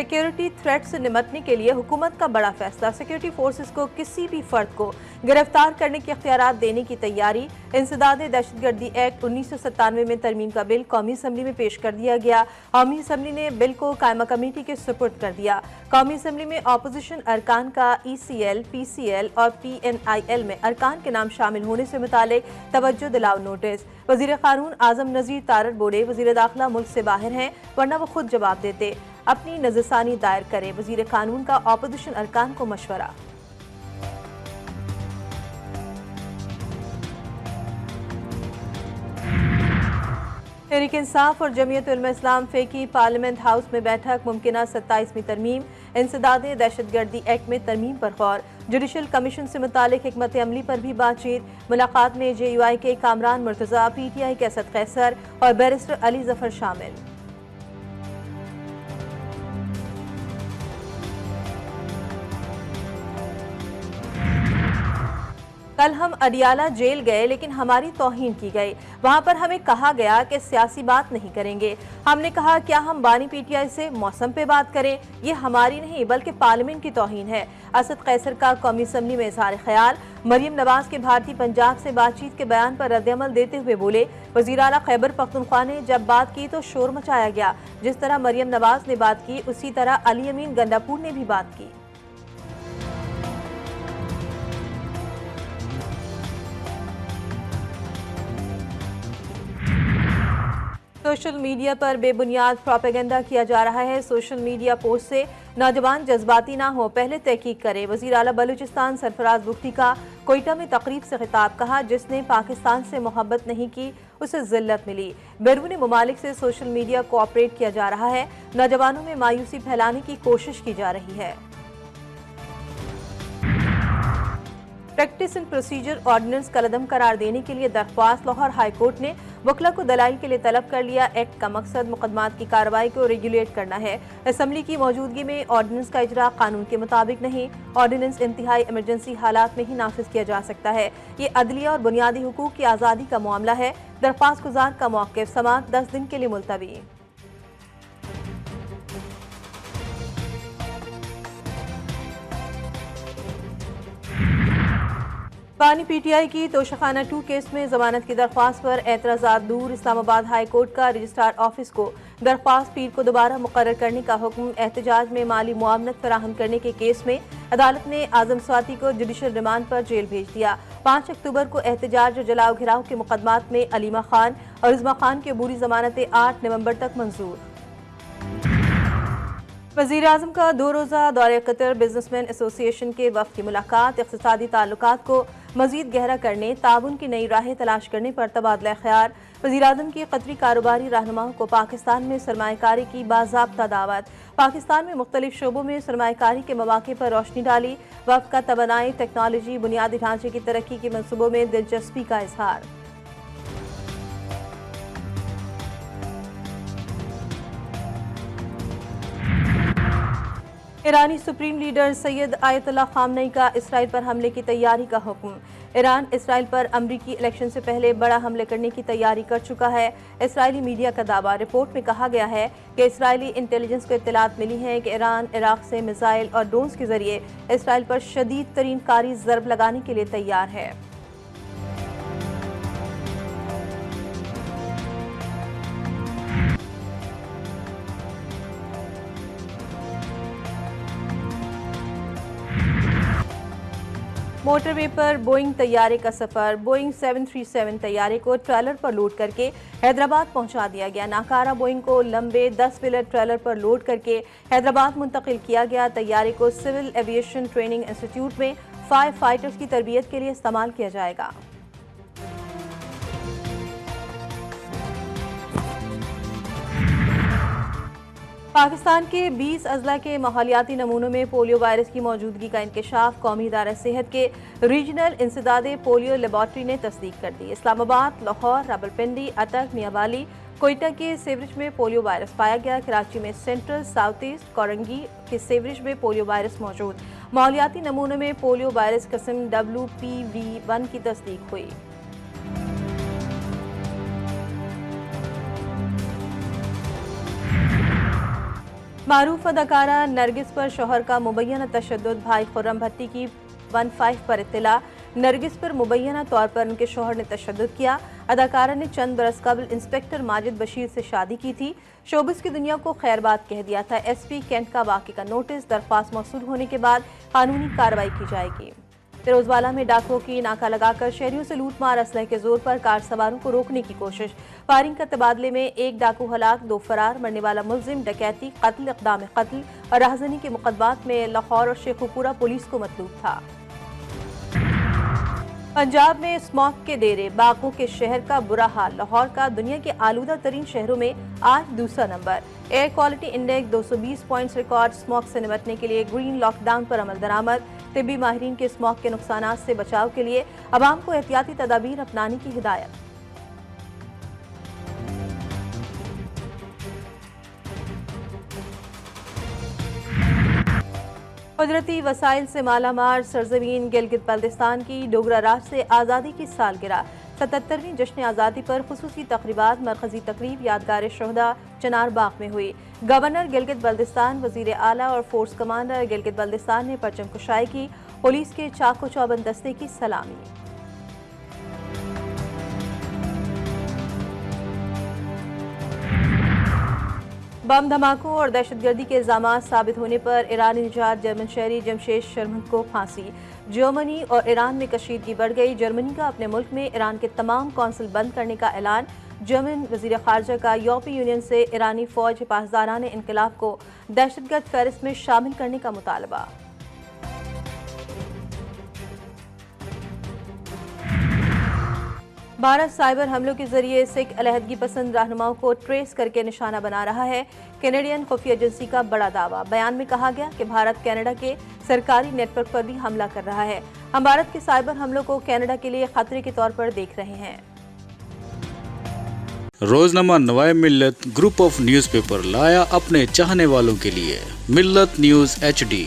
Security threat से निपटने के लिए हुकूमत का बड़ा फैसला। सिक्योरिटी फोर्सेस को किसी भी फर्द को गिरफ्तार करने के इख्तियारात देने की तैयारी। इंसदादे दहशतगर्दी एक्ट 1997 में तरमीम का बिल कौमी असम्बली में पेश कर दिया गया। कौमी असम्बली ने बिल को कायमा कमेटी के सुपुर्द कर दिया। कौमी असम्बली में अपोजिशन अरकान का ECL, PCL और PNIL में अरकान के नाम शामिल होने से मुतालिक तवज्जो दिलाओ नोटिस। वजीर कानून आजम नजीर तारड़ बोले, वजीर दाखिला मुल्क से बाहर हैं वरना वो खुद जवाब देते, अपनी नजरसानी दायर करें। वजीर कानून का अपोजिशन अरकान को मशवरा। तहरीक इंसाफ और जमीयत उलमा इस्लाम फेकी पार्लियामेंट हाउस में बैठक। मुमकिना 27वीं तरमीम इंसदादे दहशतगर्दी एक्ट में तरमीम पर गौर। जुडिशल कमीशन से मुतालिक हिकमत अमली पर भी बातचीत। मुलाकात में JUI के कामरान मुर्तजा, PTI के असद कैसर और बैरिस्टर अली जफर शामिल। कल हम अडियाला जेल गए लेकिन हमारी तौहीन की गई। वहां पर हमें कहा गया कि सियासी बात नहीं करेंगे। हमने कहा क्या हम बानी PTI से मौसम पे बात करें? ये हमारी नहीं बल्कि पार्लियामेंट की तौहीन है। असद कैसर का कौमी असम्बली में इज़हार ख्याल। मरियम नवाज के भारतीय पंजाब से बातचीत के बयान पर रद्दअमल देते हुए बोले, वज़ीर आला खैबर पख्तूनख्वा ने जब बात की तो शोर मचाया गया। जिस तरह मरियम नवाज ने बात की उसी तरह अली अमीन गंडापुर ने भी बात की। सोशल मीडिया पर बेबुनियाद प्रोपेगेंडा किया जा रहा है। सोशल मीडिया पोस्ट से नौजवान जज्बाती ना हो, पहले तहकीक करें। वज़ीर आला बलूचिस्तान सरफराज बुख्ती का कोयटा में तकरीब से खिताब। कहा, जिसने पाकिस्तान से मोहब्बत नहीं की उसे जिल्लत मिली। बैरूनी ममालिक से सोशल मीडिया कोऑपरेट किया जा रहा है। नौजवानों में मायूसी फैलाने की कोशिश की जा रही है। प्रैक्टिस एंड प्रोसीजर ऑर्डिनेंस कलअदम करार देने के लिए दरख्वास्त। लाहौर हाई कोर्ट ने वकला को दलाइल के लिए तलब कर लिया। एक्ट का मकसद मुकदमात की कार्रवाई को रेगुलेट करना है। असम्बली की मौजूदगी में ऑर्डिनेंस का इजरा कानून के मुताबिक नहीं। ऑर्डिनेंस इंतहाई इमरजेंसी हालात में ही नाफिज किया जा सकता है। ये अदलिया और बुनियादी हुकूक की आज़ादी का मामला है। दरख्वास्त गुजार का मौक़िफ़ समाअत 10 दिन के लिए मुलतवी। बानी PTI की तोशाखाना 2 केस में जमानत की दरख्वास्त पर एतराज़ात दूर। इस्लामाबाद हाई कोर्ट का रजिस्ट्रार ऑफिस को दरख्वास्त पीर को दोबारा मुकर्रर करने का हुक्म। एहतजाज में माली मुआवनत फराहम करने के केस में अदालत ने आजम स्वाति को जुडिशल रिमांड पर जेल भेज दिया। 5 अक्टूबर को एहतजाज और जलाओ घिराव के मुकदमात में अलीमा खान और इज़्मा खान की अबूरी जमानतें 8 नवंबर तक मंजूर। वज़ीर आज़म का 2 रोज़ा दौरे कतर। बिजनेसमैन एसोसिएशन के वफ़द की मुलाकात। इक़्तिसादी ताल्लुकात को मज़ीद गहरा करने, ताउन की नई राहें तलाश करने पर तबादला ख्याल। वज़ीर आज़म की कतरी कारोबारी रहनुमाओं को पाकिस्तान में सरमायाकारी की बाज़ाब्ता दावत। पाकिस्तान में मुख्तलिफ शोबों में सरमायाकारी के मौक़े पर रोशनी डाली। वफ़द का तवानाई, टेक्नोलॉजी, बुनियादी ढांचे की तरक्की के मनसूबों में दिलचस्पी का इजहार। ईरानी supreme leader Sayyid Ayatollah Khamenei का इसराइल पर हमले की तैयारी का हुक्म। ईरान इसराइल पर अमरीकी इलेक्शन से पहले बड़ा हमले करने की तैयारी कर चुका है। इसराइली मीडिया का दावा। रिपोर्ट में कहा गया है कि इसराइली इंटेलिजेंस को इत्तलात मिली है कि ईरान इराक से मिसाइल और ड्रोन्स के जरिए इसराइल पर शदीद तरीन कारी ज़र्ब लगाने के लिए तैयार है। मोटरवे पर बोइंग तैयारे का सफर। बोइंग 737 तैयारे को ट्रेलर पर लोड करके हैदराबाद पहुंचा दिया गया। नाकारा बोइंग को लंबे 10 व्हीलर ट्रेलर पर लोड करके हैदराबाद मुंतकिल किया गया। तैयारे को सिविल एविएशन ट्रेनिंग इंस्टीट्यूट में फायर फाइटर्स की तरबियत के लिए इस्तेमाल किया जाएगा। पाकिस्तान के 20 अजला के माहौलियाती नमूनों में पोलियो वायरस की मौजूदगी का इंकशाफ। कौमी इदारा सेहत के रीजनल इंसदादे पोलियो लेबॉर्ट्री ने तस्दीक कर दी। इस्लामाबाद, लाहौर, रावलपिंडी, अटक, मियावाली, कोयटा के सेवरेज में पोलियो वायरस पाया गया। कराची में सेंट्रल, साउथ ईस्ट, कोरंगी के सेवरेज में पोलियो वायरस मौजूद। माहौलियाती नमूनों में पोलियो वायरस किस्म WPV1 की तस्दीक हुई। मारूफ अदाकारा नरगिस पर शोहर का मुबैना तशद्दुद, भाई खुर्रम भट्टी की 15 पर इत्तला। नरगिस पर मुबैना तौर पर उनके शोहर ने तशद्दुद किया। अदाकारा ने चंद बरस कबल इंस्पेक्टर माजिद बशीर से शादी की थी। शोबिस की दुनिया को खैरबाद कह दिया था। SP कैंट का वाक़े का नोटिस, दरख्वास्त मौसूल होने के बाद कानूनी कार्रवाई की जाएगी। फिरोजवाला में डाकुओं की नाका लगाकर शहरियों से लूटमार, असलहे के जोर पर कार सवारों को रोकने की कोशिश। फायरिंग के तबादले में एक डाकू हलाक, 2 फरार। मरने वाला मुलजिम डकैती, कत्ल, इक़दाम कत्ल और राहज़नी के मुकदमात में लाहौर और शेखुपुरा पुलिस को मतलूब था। पंजाब में स्मॉग के डेरे, बागों के शहर का बुरा हाल। लाहौर का दुनिया के आलूदा तरीन शहरों में आज दूसरा number. Air quality index 220 points record. Smog से निपटने के लिए ग्रीन लॉकडाउन पर अमल दरामद। तिब्बी माहिरीन के स्मॉग के नुकसानात से बचाव के लिए अवाम को एहतियाती तदाबीर अपनाने की हिदायत। कुदरती वसाइल से मालामाल सरजमीन गिलगित बल्तिस्तान की डोगरा राज से आज़ादी की सालगिरह। 77वीं जश्न आज़ादी पर खुसूसी तकरीबात। मरकजी तकरीब यादगार शोहदा चनार बाग में हुई। गवर्नर गिलगित बल्तिस्तान, वजीर आला और फोर्स कमांडर गिलगित बल्तिस्तान ने परचम कुशाई की। पुलिस के चाको चौबंद दस्ते की सलामी। बम धमाकों और दहशतगर्दी के इल्जामात साबित होने पर ईरानी निजात जर्मन शहरी जमशेद शर्मन को फांसी। जर्मनी और ईरान में कशीदगी बढ़ गई। जर्मनी का अपने मुल्क में ईरान के तमाम कौंसल बंद करने का ऐलान। जर्मन वजीर खारजा का यूरोपीय यूनियन से ईरानी फौज पासदारान इनकलाब को दहशतगर्द फहरिस्त में शामिल करने का मुतालबा। भारत साइबर हमलों के जरिए सिख अलहदगी पसंद रहनुमाओं को ट्रेस करके निशाना बना रहा है। कैनेडियन खुफिया एजेंसी का बड़ा दावा। बयान में कहा गया कि भारत कनाडा के सरकारी नेटवर्क पर भी हमला कर रहा है। हम भारत के साइबर हमलों को कनाडा के लिए खतरे के तौर पर देख रहे हैं। रोजनामा नवाए मिल्लत ग्रुप ऑफ न्यूज़पेपर लाया अपने चाहने वालों के लिए मिल्लत न्यूज़ HD।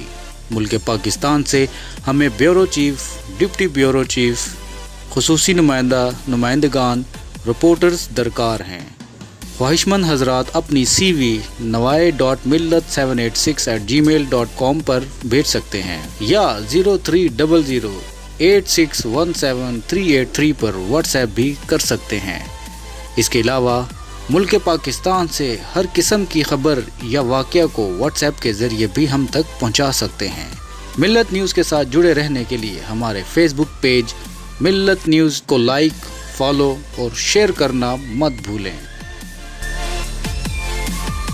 मुल्क पाकिस्तान से हमें bureau chief, deputy bureau chief, खुसूसी नुमाइंदगान, रिपोर्टर्स दरकार हैं। ख्वाहिशमंद हजरात अपनी CV nawai.millat786@gmail.com पर भेज सकते हैं या 0300861738 पर व्हाट्सएप भी कर सकते हैं। इसके अलावा मुल्क पाकिस्तान से हर किस्म की खबर या वाक़या को व्हाट्सएप के ज़रिए भी हम तक पहुंचा सकते हैं। मिल्लत न्यूज़ के साथ जुड़े रहने के लिए हमारे फेसबुक पेज मिल्लत न्यूज़ को लाइक, फॉलो और शेयर करना मत भूलें।